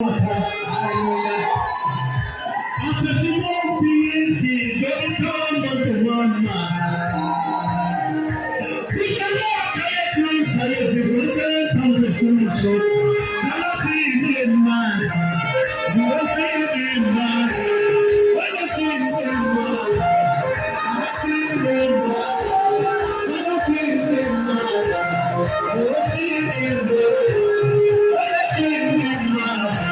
Hallelujah. After she won't be easy, don't come but the one man. We cannot get things like this. We can't come to solution. Cannot be in man. You will see in man. When you see in man, I see in man. When you see in man, you will see in man. When you see in man, I see in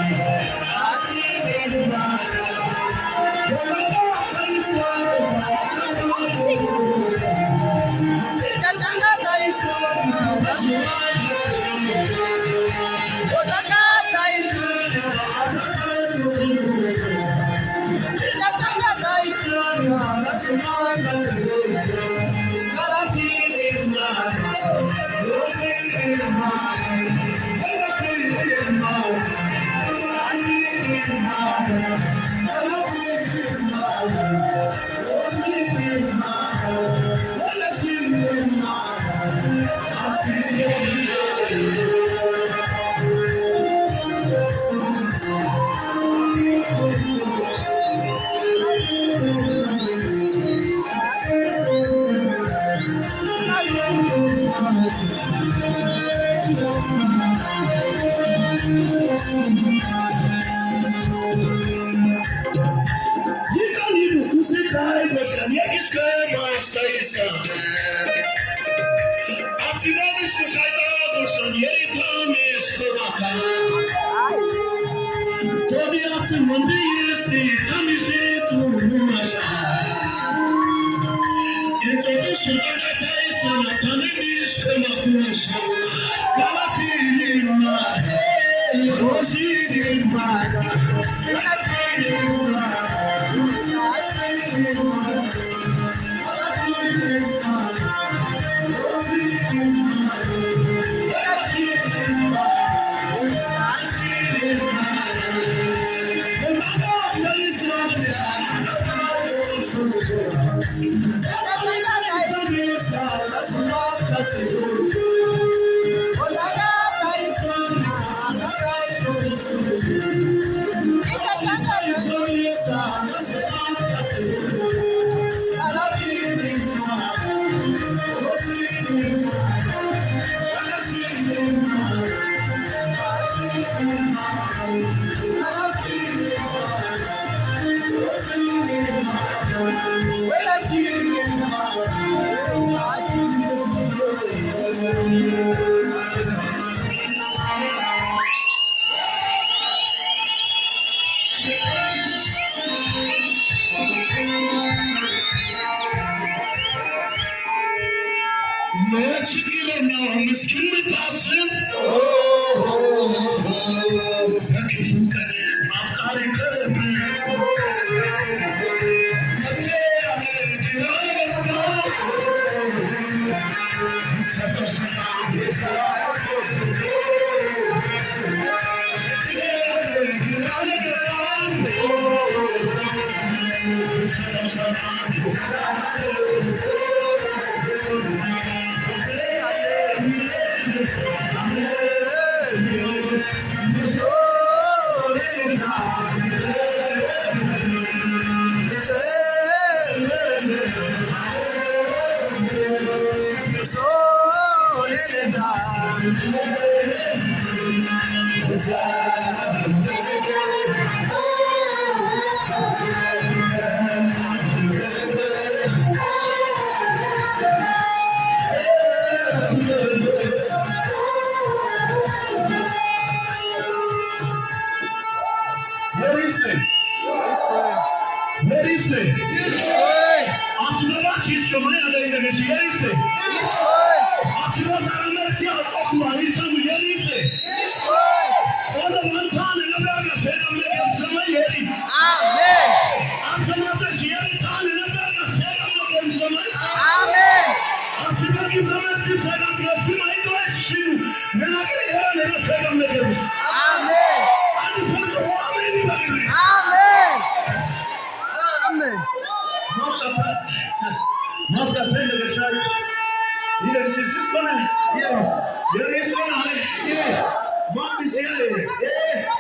There is one.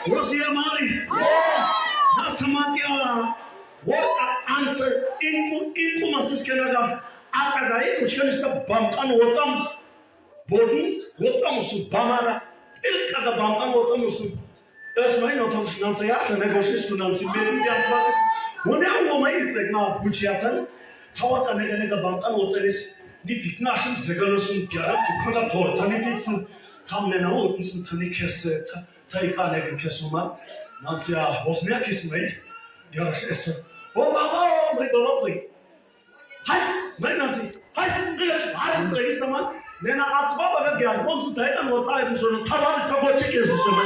Rosia Mari. Nasamatia. What answer? Inku masiskenaga. Akagai kuchkanista bamkan wotam. Bodun wotam su bamara. Ilkada bamkan wotam su. Das mein otam şunan sayasa negoşis şunan su benim yapmak. Bu ne olmayı izlekma buçiyatan. Tavata nedeni bamkan wotaris. Ni bitnaşın zegalusun yarab tukada tortani ditsin. Tam ne olmuşsun tani kesse. Taika ne kesuma. Nasya bozmaya kesmeyi. Yarış eser. O baba mai baba zai. Has mai nasi. Has zai zaman. Nena az baba da gel. Bonsu taytan votay sonra taban kaboçi kesu sonra.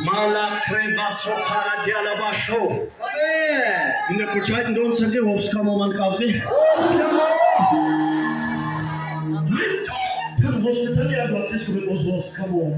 Mala kreva sopara diala basho. In der Kurzzeiten don't send you hops come on kasi. Per hospital ya doctor sobre os hops come on.